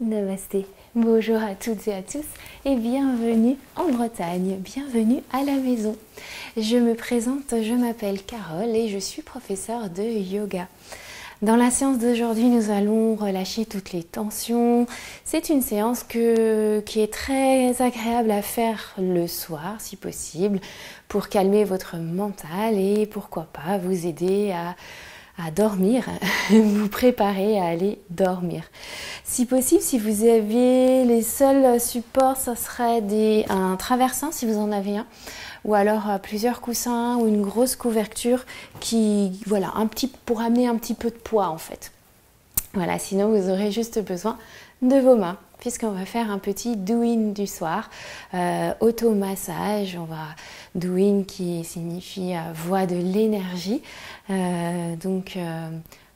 Namasté, bonjour à toutes et à tous et bienvenue en Bretagne, bienvenue à la maison. Je me présente, je m'appelle Carole et je suis professeure de yoga. Dans la séance d'aujourd'hui, nous allons relâcher toutes les tensions. C'est une séance qui est très agréable à faire le soir si possible pour calmer votre mental et pourquoi pas vous aider à dormir, vous préparer à aller dormir. Si possible, si vous aviez les seuls supports, ça serait un traversin si vous en avez un, ou alors plusieurs coussins ou une grosse couverture voilà, pour amener un petit peu de poids en fait. Voilà, sinon vous aurez juste besoin de vos mains, puisqu'on va faire un petit do-in du soir, auto-massage. On va do-in qui signifie voix de l'énergie.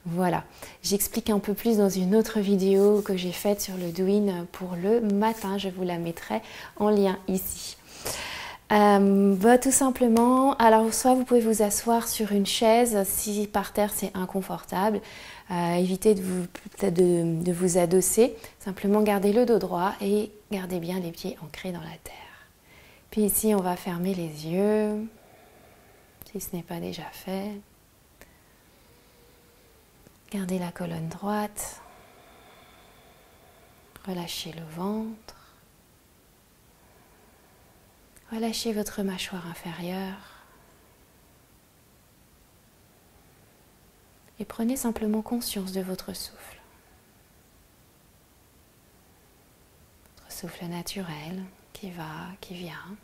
Voilà, j'explique un peu plus dans une autre vidéo que j'ai faite sur le do-in pour le matin. Je vous la mettrai en lien ici. Tout simplement, alors soit vous pouvez vous asseoir sur une chaise si par terre c'est inconfortable. Évitez de vous adosser, simplement gardez le dos droit et gardez bien les pieds ancrés dans la terre. Puis ici on va fermer les yeux, si ce n'est pas déjà fait. Gardez la colonne droite, relâchez le ventre, relâchez votre mâchoire inférieure. Et prenez simplement conscience de votre souffle. Votre souffle naturel qui va, qui vient.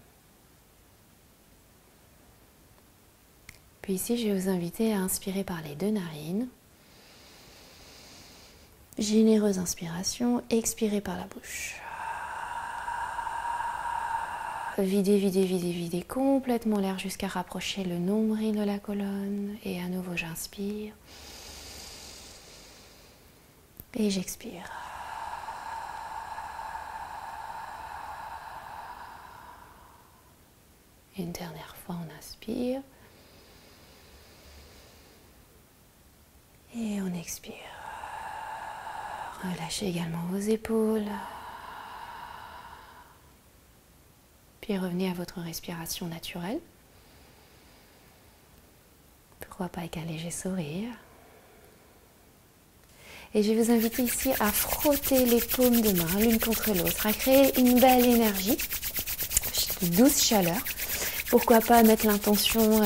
Puis ici, je vais vous inviter à inspirer par les deux narines. Généreuse inspiration, expirez par la bouche. Videz, videz, videz, videz complètement l'air jusqu'à rapprocher le nombril de la colonne. Et à nouveau, j'inspire. Et j'expire. Une dernière fois, on inspire. Et on expire. Relâchez également vos épaules. Puis revenez à votre respiration naturelle. Pourquoi pas avec un léger sourire. Et je vais vous inviter ici à frotter les paumes de main l'une contre l'autre, à créer une belle énergie, une douce chaleur. Pourquoi pas mettre l'intention,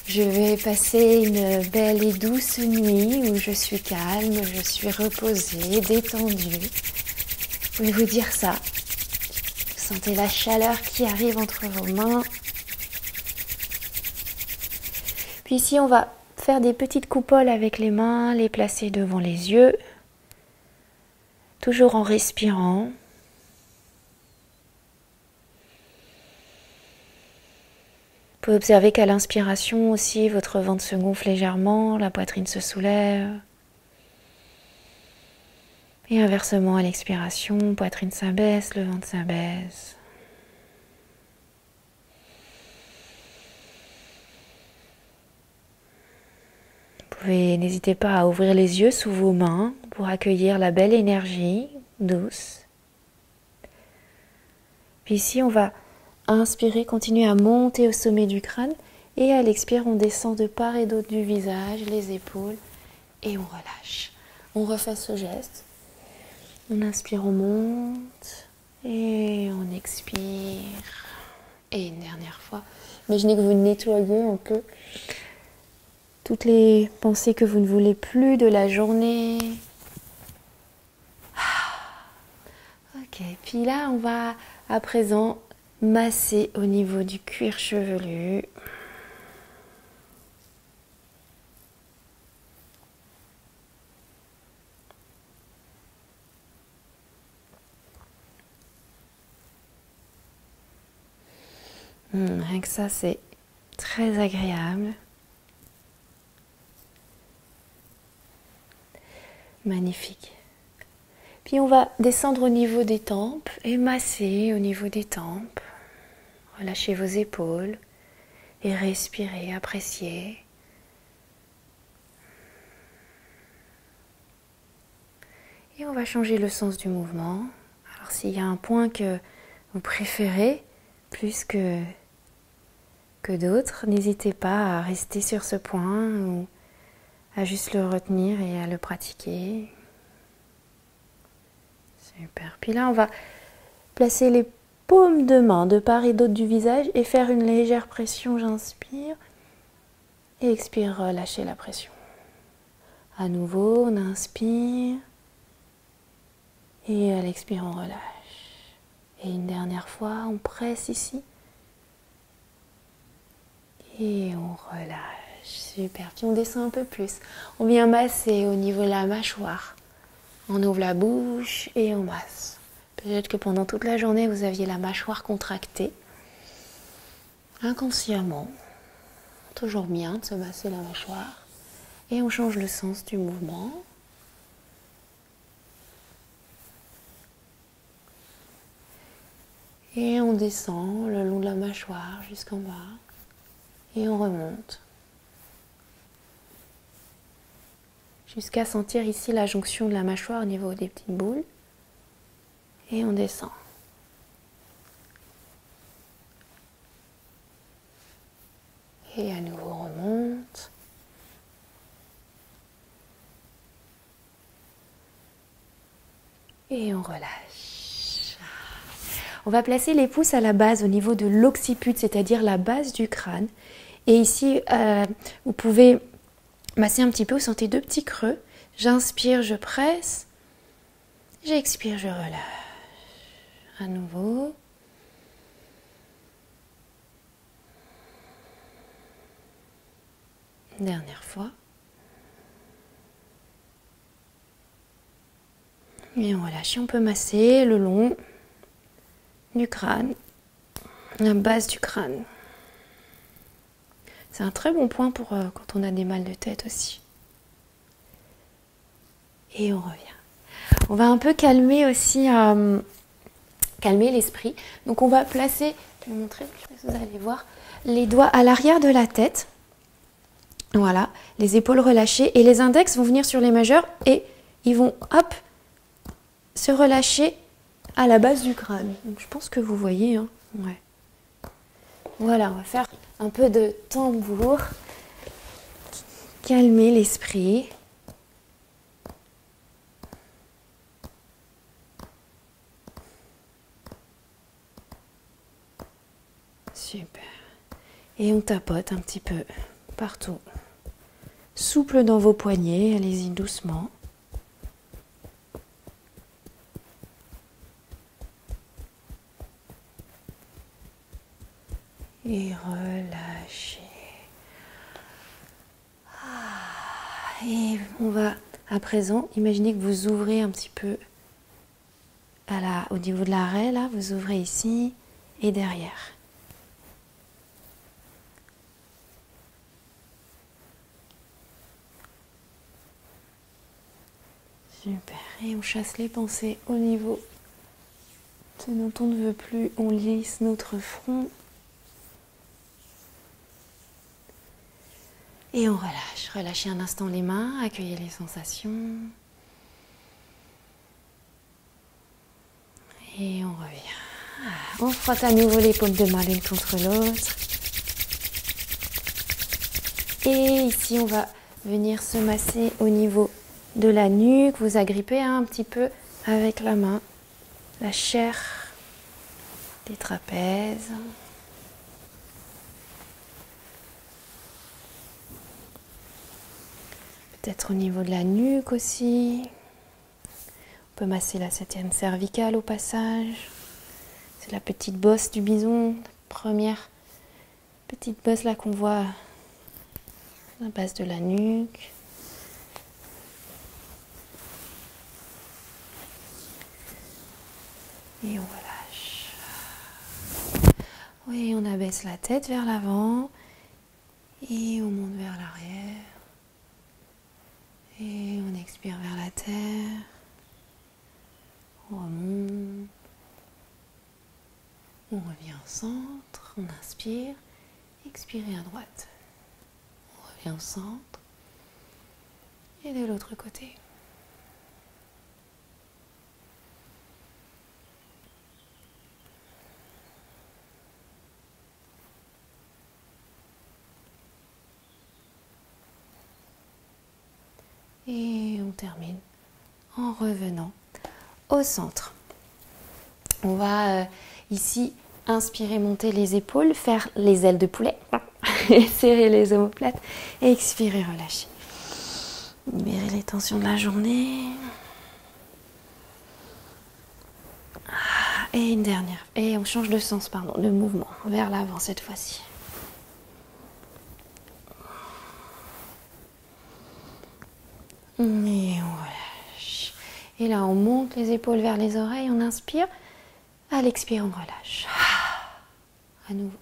je vais passer une belle et douce nuit où je suis calme, je suis reposée, détendue. Vous pouvez vous dire ça. Vous sentez la chaleur qui arrive entre vos mains. Puis ici, on va faire des petites coupoles avec les mains, les placer devant les yeux, toujours en respirant. Vous pouvez observer qu'à l'inspiration aussi, votre ventre se gonfle légèrement, la poitrine se soulève. Et inversement, à l'expiration, poitrine s'abaisse, le ventre s'abaisse. N'hésitez pas à ouvrir les yeux sous vos mains pour accueillir la belle énergie douce. Puis ici, on va inspirer, continuer à monter au sommet du crâne et à l'expire, on descend de part et d'autre du visage, les épaules et on relâche. On refait ce geste. On inspire, on monte et on expire. Et une dernière fois, imaginez que vous nettoyez un peu toutes les pensées que vous ne voulez plus de la journée. Ok, puis là, on va à présent masser au niveau du cuir chevelu. Rien que ça, c'est très agréable. Magnifique. Puis on va descendre au niveau des tempes et masser au niveau des tempes. Relâchez vos épaules et respirez, appréciez. Et on va changer le sens du mouvement. Alors s'il y a un point que vous préférez plus que d'autres, n'hésitez pas à rester sur ce point ou à juste le retenir et à le pratiquer. Super. Puis là, on va placer les paumes de main de part et d'autre du visage et faire une légère pression. J'inspire et expire, relâcher la pression. À nouveau, on inspire et à l'expire, on relâche. Et une dernière fois, on presse ici et on relâche. Super. Puis on descend un peu plus. On vient masser au niveau de la mâchoire. On ouvre la bouche et on masse. Peut-être que pendant toute la journée, vous aviez la mâchoire contractée. Inconsciemment. Toujours bien de se masser la mâchoire. Et on change le sens du mouvement. Et on descend le long de la mâchoire jusqu'en bas. Et on remonte. Jusqu'à sentir ici la jonction de la mâchoire au niveau des petites boules. Et on descend. Et à nouveau on remonte. Et on relâche. On va placer les pouces à la base au niveau de l'occiput, c'est-à-dire la base du crâne. Et ici, vous pouvez masser un petit peu, vous sentez deux petits creux. J'inspire, je presse. J'expire, je relâche. À nouveau. Dernière fois. Et on relâche. On peut masser le long du crâne, la base du crâne. C'est un très bon point pour quand on a des mal de tête aussi. Et on revient. On va un peu calmer aussi, calmer l'esprit. Donc on va placer, je vais vous montrer, vous allez voir, les doigts à l'arrière de la tête. Voilà, les épaules relâchées et les index vont venir sur les majeurs et ils vont, hop, se relâcher à la base du crâne. Donc je pense que vous voyez, hein. Ouais. Voilà, on va faire un peu de tambour. Calmer l'esprit. Super. Et on tapote un petit peu partout. Souple dans vos poignets, allez-y doucement. Et relâchez. Et on va à présent, imaginez que vous ouvrez un petit peu au niveau de l'arrêt, là, vous ouvrez ici et derrière. Super. Et on chasse les pensées au niveau ce dont on ne veut plus. On lisse notre front. Et on relâche. Relâchez un instant les mains, accueillez les sensations. Et on revient. On frotte à nouveau les paumes de main l'une contre l'autre. Et ici, on va venir se masser au niveau de la nuque. Vous agrippez un petit peu avec la main la chair des trapèzes. Peut-être au niveau de la nuque aussi. On peut masser la septième cervicale au passage. C'est la petite bosse du bison, la première petite bosse là qu'on voit à la base de la nuque. Et on relâche. Oui, on abaisse la tête vers l'avant et on monte vers l'arrière. Et on expire vers la terre. On remonte. On revient au centre. On inspire. Expirez à droite. On revient au centre. Et de l'autre côté. Et on termine en revenant au centre. On va ici inspirer, monter les épaules, faire les ailes de poulet, serrer les omoplates et expirer, relâcher. Libérer les tensions de la journée. Et une dernière. Et on change de sens, pardon, de mouvement, vers l'avant cette fois-ci. Et on relâche. Et là, on monte les épaules vers les oreilles, on inspire. À l'expire, on relâche. À nouveau.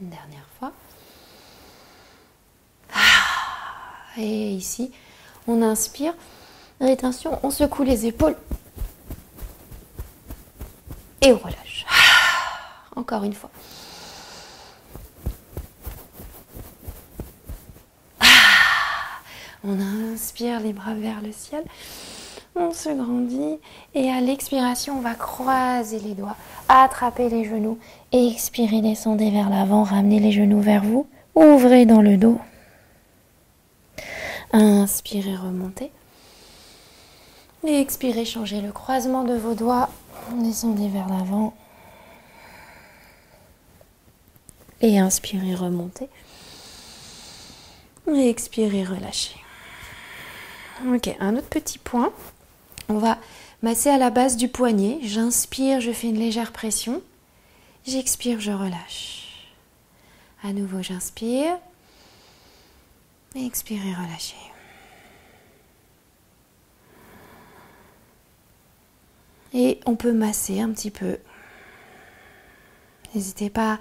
Une dernière fois. Et ici, on inspire. Rétention, on secoue les épaules. Et on relâche. Encore une fois. On inspire les bras vers le ciel. On se grandit. Et à l'expiration, on va croiser les doigts, attraper les genoux. Et expirer, descendez vers l'avant, ramenez les genoux vers vous. Ouvrez dans le dos. Inspirez, remontez. Et expirez, changez le croisement de vos doigts. Descendez vers l'avant. Et inspirez, remontez. Et expirez, relâchez. Ok, un autre petit point. On va masser à la base du poignet. J'inspire, je fais une légère pression. J'expire, je relâche. À nouveau, j'inspire. Et expirez, relâchez. Et on peut masser un petit peu. N'hésitez pas,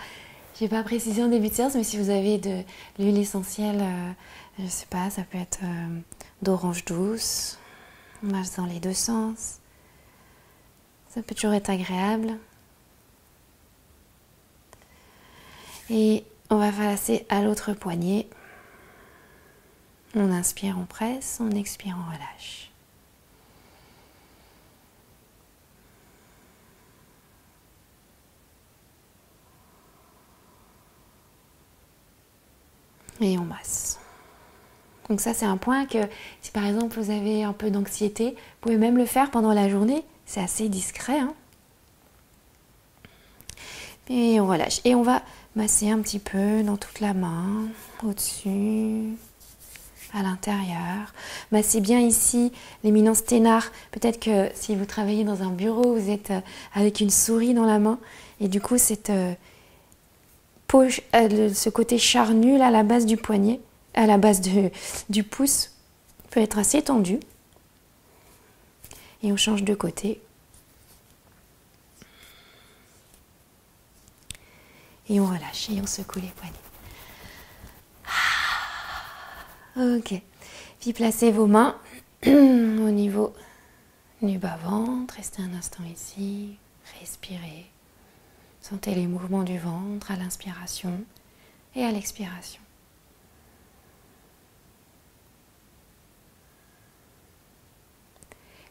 je n'ai pas précisé en début de séance, mais si vous avez de l'huile essentielle, je ne sais pas, ça peut être d'orange douce. On masse dans les deux sens. Ça peut toujours être agréable. Et on va passer à l'autre poignet. On inspire, on presse, on expire, on relâche. Et on masse. Donc ça, c'est un point que si par exemple vous avez un peu d'anxiété, vous pouvez même le faire pendant la journée. C'est assez discret. Hein. Et on relâche. Et on va masser un petit peu dans toute la main, au-dessus, à l'intérieur. Massez bien ici l'éminence ténard. Peut-être que si vous travaillez dans un bureau, vous êtes avec une souris dans la main. Et du coup, cette poche, ce côté charnu là, à la base du poignet, à la base du pouce, peut être assez tendu. Et on change de côté. Et on relâche et on secoue les poignets. Ok. Puis placez vos mains au niveau du bas-ventre. Restez un instant ici. Respirez. Sentez les mouvements du ventre à l'inspiration et à l'expiration.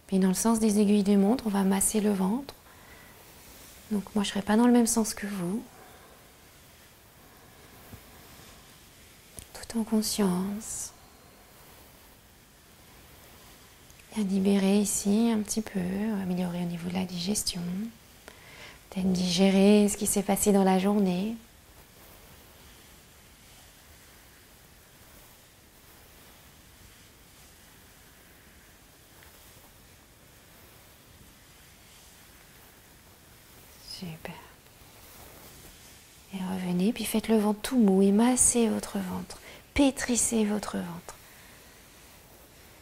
Puis dans le sens des aiguilles de montre, on va masser le ventre. Donc moi je ne serai pas dans le même sens que vous. Tout en conscience. Et à libérer ici un petit peu, améliorer au niveau de la digestion. Peut-être digérer ce qui s'est passé dans la journée. Super. Et revenez, puis faites le ventre tout mou et massez votre ventre. Pétrissez votre ventre.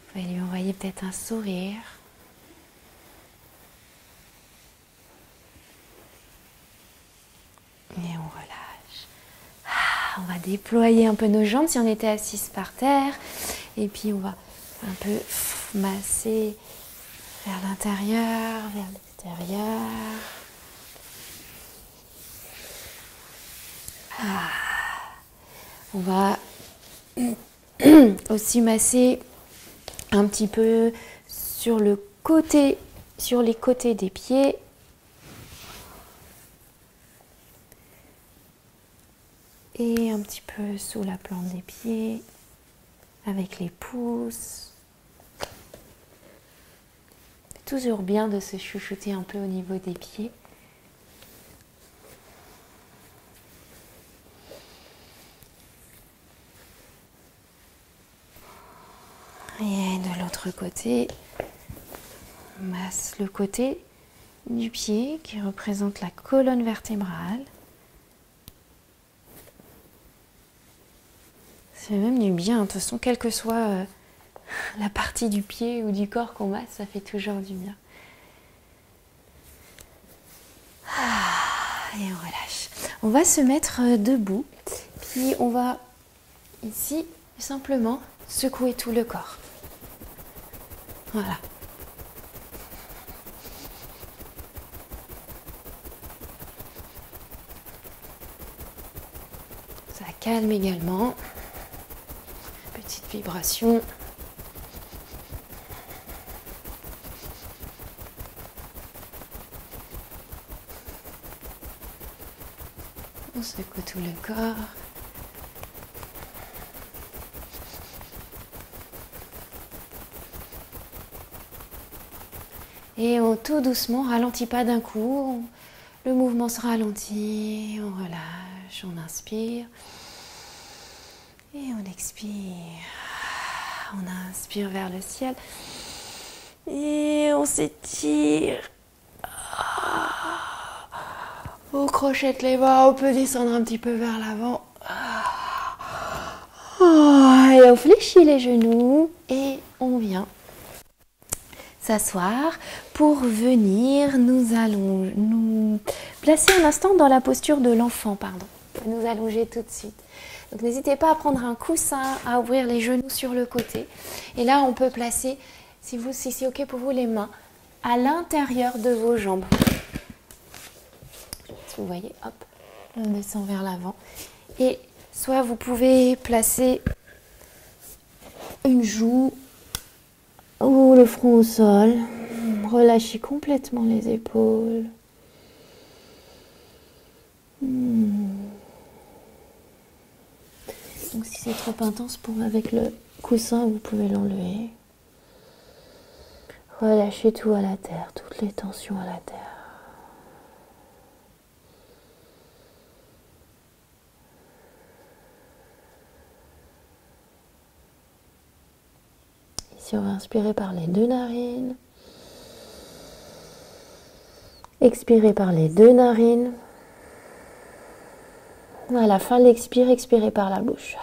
Vous pouvez lui envoyer peut-être un sourire. Et on relâche. On va déployer un peu nos jambes si on était assise par terre. Et puis on va un peu masser vers l'intérieur, vers l'extérieur. On va aussi masser un petit peu sur les côtés des pieds. et un petit peu sous la plante des pieds, avec les pouces. C'est toujours bien de se chouchouter un peu au niveau des pieds. Et de l'autre côté, on masse le côté du pied qui représente la colonne vertébrale. Ça fait même du bien, de toute façon, quelle que soit la partie du pied ou du corps qu'on masse, ça fait toujours du bien. Et on relâche. On va se mettre debout, puis on va ici simplement secouer tout le corps. Voilà. Ça calme également. Petite vibration. On secoue tout le corps. Et on tout doucement, ralentit pas d'un coup. Le mouvement se ralentit, on relâche, on inspire. Et on expire. On inspire vers le ciel. Et on s'étire. On crochette les bras, on peut descendre un petit peu vers l'avant. Et on fléchit les genoux et on vient s'asseoir. Pour venir, nous allons nous placer un instant dans la posture de l'enfant, pardon. On va nous allonger tout de suite. Donc n'hésitez pas à prendre un coussin, à ouvrir les genoux sur le côté. Et là, on peut placer, si c'est ok pour vous, les mains à l'intérieur de vos jambes. Vous voyez, hop, on descend vers l'avant. Et soit vous pouvez placer une joue ou le front au sol. Relâchez complètement les épaules. Donc si c'est trop intense avec le coussin, vous pouvez l'enlever. Relâchez tout à la terre, toutes les tensions à la terre. Ici, on va inspirer par les deux narines. Expirez par les deux narines. À la fin de l'expire, expirez par la bouche.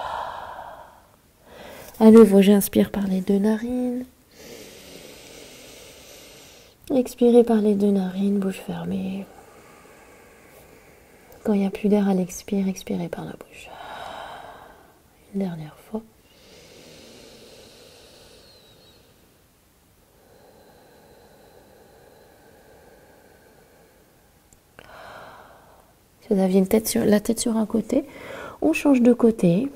À nouveau, j'inspire par les deux narines. Expirez par les deux narines, bouche fermée. Quand il n'y a plus d'air à l'expire, expirez par la bouche. Une dernière fois. Si vous aviez la tête sur un côté, on change de côté.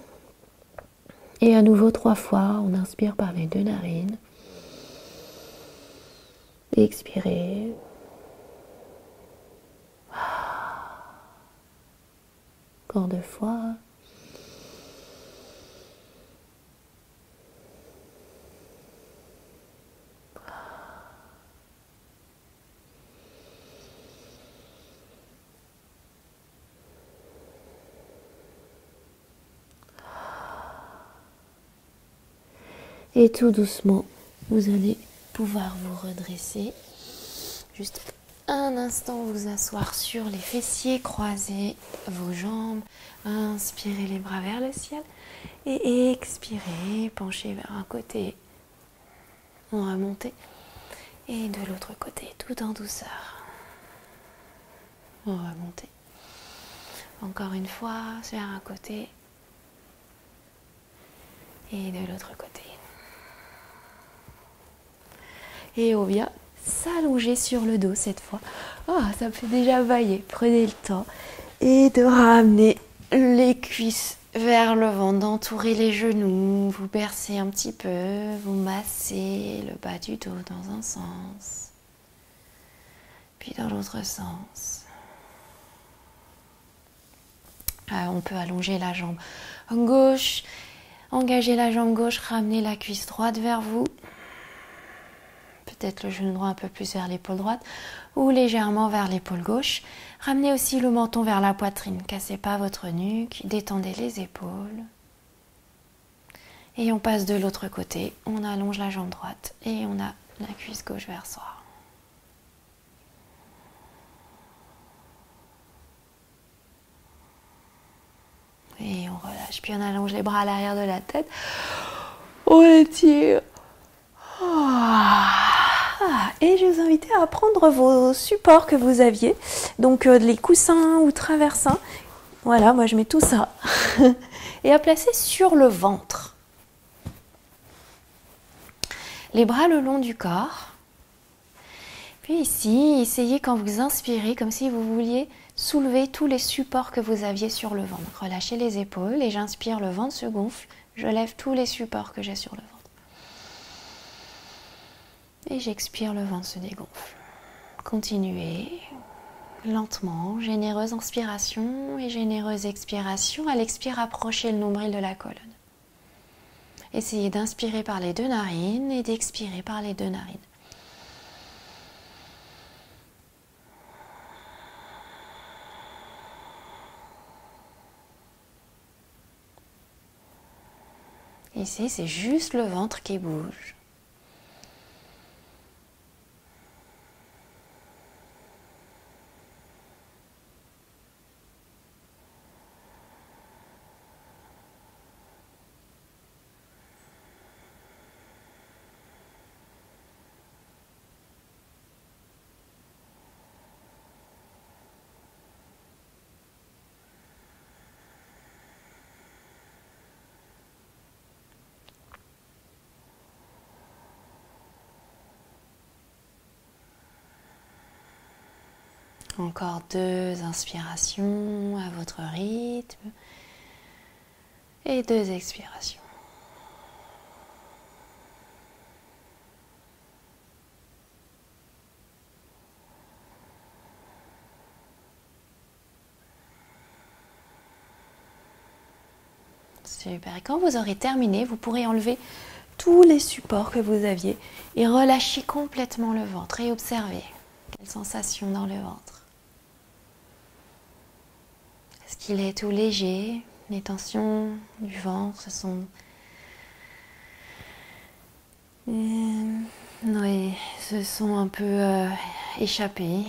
Et à nouveau 3 fois, on inspire par les deux narines. Et expirez. Encore 2 fois. Et tout doucement, vous allez pouvoir vous redresser. Juste un instant, vous asseoir sur les fessiers, croiser vos jambes. Inspirez les bras vers le ciel. Et expirez, penchez vers un côté. On va monter. Et de l'autre côté, tout en douceur. On va monter. Encore une fois, vers un côté. Et de l'autre côté. Et on vient s'allonger sur le dos cette fois. Oh, ça me fait déjà bailler. Prenez le temps. Et de ramener les cuisses vers le ventre, d'entourer les genoux. Vous bercez un petit peu. Vous massez le bas du dos dans un sens. Puis dans l'autre sens. On peut allonger la jambe gauche, engager la jambe gauche, ramener la cuisse droite vers vous. Peut-être le genou droit un peu plus vers l'épaule droite ou légèrement vers l'épaule gauche. Ramenez aussi le menton vers la poitrine, cassez pas votre nuque, détendez les épaules. Et on passe de l'autre côté, on allonge la jambe droite et on a la cuisse gauche vers soi. Et on relâche, puis on allonge les bras à l'arrière de la tête. On étire. Et je vous invite à prendre vos supports que vous aviez, donc les coussins ou traversins. Voilà, moi je mets tout ça. Et à placer sur le ventre. Les bras le long du corps. Puis ici, essayez quand vous inspirez, comme si vous vouliez soulever tous les supports que vous aviez sur le ventre. Relâchez les épaules et j'inspire, le ventre se gonfle. Je lève tous les supports que j'ai sur le ventre. Et j'expire, le ventre se dégonfle. Continuez lentement, généreuse inspiration et généreuse expiration. À l'expire, approchez le nombril de la colonne. Essayez d'inspirer par les deux narines et d'expirer par les deux narines. Ici, c'est juste le ventre qui bouge. Encore 2 inspirations à votre rythme et 2 expirations. Super. Et quand vous aurez terminé, vous pourrez enlever tous les supports que vous aviez et relâcher complètement le ventre et observer quelle sensation dans le ventre. Est-ce qu'il est tout léger? Les tensions du ventre se sont un peu échappées.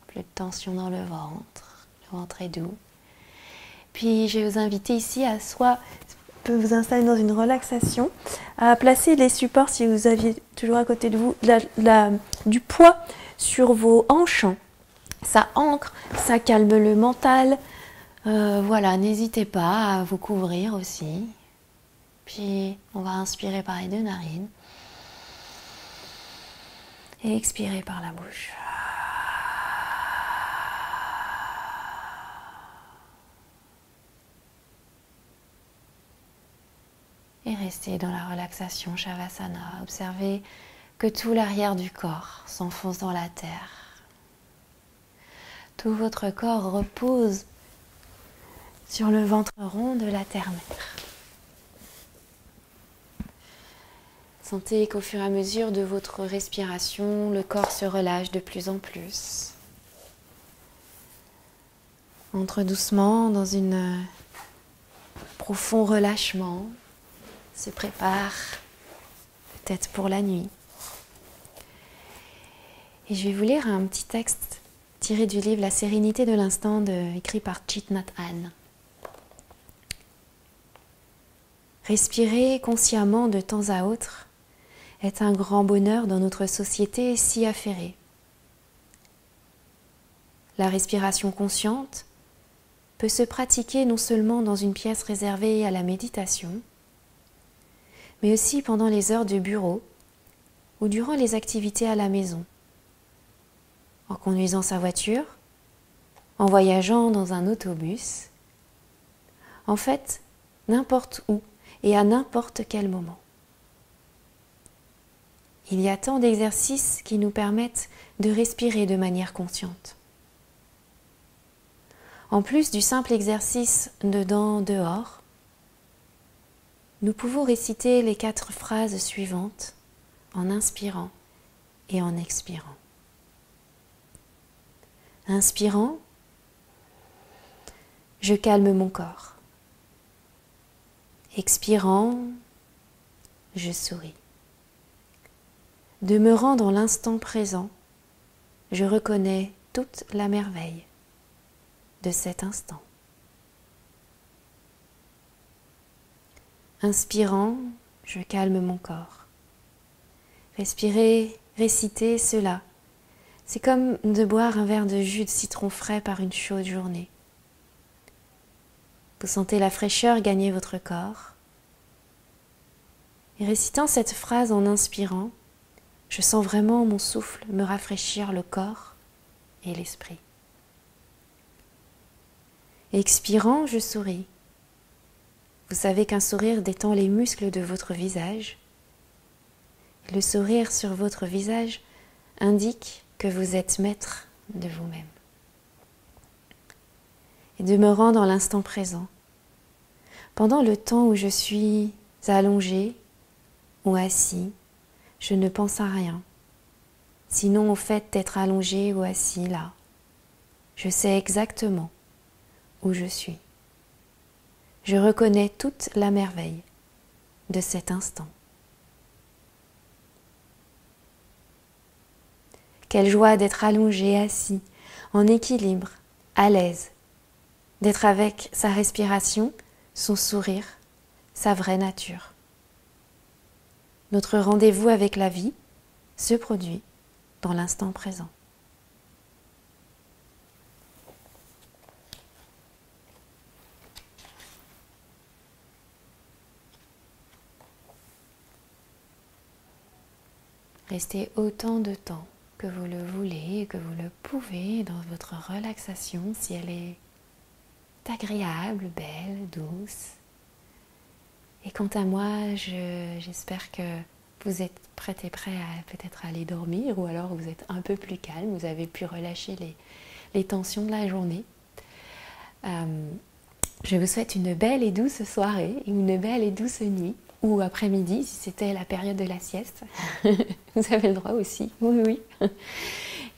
Plus de tension dans le ventre est doux. Puis je vais vous inviter ici à soit vous installer dans une relaxation, à placer les supports, si vous aviez toujours à côté de vous, du poids sur vos hanches. Ça ancre, ça calme le mental. Voilà, n'hésitez pas à vous couvrir aussi. Puis on va inspirer par les deux narines et expirer par la bouche. Et restez dans la relaxation Shavasana. Observez que tout l'arrière du corps s'enfonce dans la terre. Tout votre corps repose sur le ventre rond de la terre-mère. Sentez qu'au fur et à mesure de votre respiration, le corps se relâche de plus en plus. Entre doucement dans un profond relâchement, se prépare peut-être pour la nuit. Et je vais vous lire un petit texte tiré du livre La sérénité de l'instant écrit par Thich Nhat Hanh. Respirer consciemment de temps à autre est un grand bonheur dans notre société si affairée. La respiration consciente peut se pratiquer non seulement dans une pièce réservée à la méditation, mais aussi pendant les heures de bureau ou durant les activités à la maison, en conduisant sa voiture, en voyageant dans un autobus, en fait, n'importe où et à n'importe quel moment. Il y a tant d'exercices qui nous permettent de respirer de manière consciente. En plus du simple exercice dedans-dehors, nous pouvons réciter les 4 phrases suivantes en inspirant et en expirant. Inspirant, je calme mon corps. Expirant, je souris. Demeurant dans l'instant présent, je reconnais toute la merveille de cet instant. Inspirant, je calme mon corps. Respirer, réciter cela, c'est comme de boire un verre de jus de citron frais par une chaude journée. Vous sentez la fraîcheur gagner votre corps. Et récitant cette phrase en inspirant, je sens vraiment mon souffle me rafraîchir le corps et l'esprit. Expirant, je souris. Vous savez qu'un sourire détend les muscles de votre visage. Le sourire sur votre visage indique que vous êtes maître de vous-même. Et demeurant dans l'instant présent, pendant le temps où je suis allongé ou assis, je ne pense à rien, sinon au fait d'être allongé ou assis là. Je sais exactement où je suis. Je reconnais toute la merveille de cet instant. Quelle joie d'être allongé, assis, en équilibre, à l'aise, d'être avec sa respiration, son sourire, sa vraie nature. Notre rendez-vous avec la vie se produit dans l'instant présent. Restez autant de temps que vous le voulez et que vous le pouvez dans votre relaxation si elle est agréable, belle, douce. Et quant à moi, j'espère que vous êtes prêts et prêts à peut-être aller dormir ou alors vous êtes un peu plus calme, vous avez pu relâcher les tensions de la journée. Je vous souhaite une belle et douce soirée, une belle et douce nuit ou après-midi si c'était la période de la sieste. Vous avez le droit aussi, oui.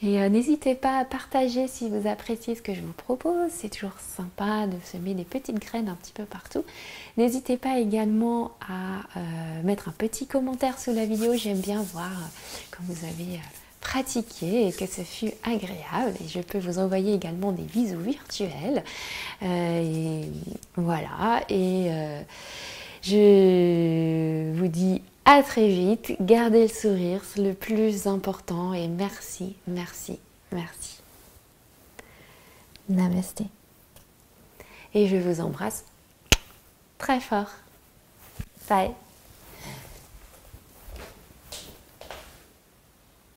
Et n'hésitez pas à partager si vous appréciez ce que je vous propose, c'est toujours sympa de semer des petites graines un petit peu partout. N'hésitez pas également à mettre un petit commentaire sous la vidéo, j'aime bien voir quand vous avez pratiqué et que ce fut agréable. Et je peux vous envoyer également des bisous virtuels. Et voilà, et je vous dis à très vite, gardez le sourire, c'est le plus important et merci, merci, merci. Namasté. Et je vous embrasse très fort. Bye.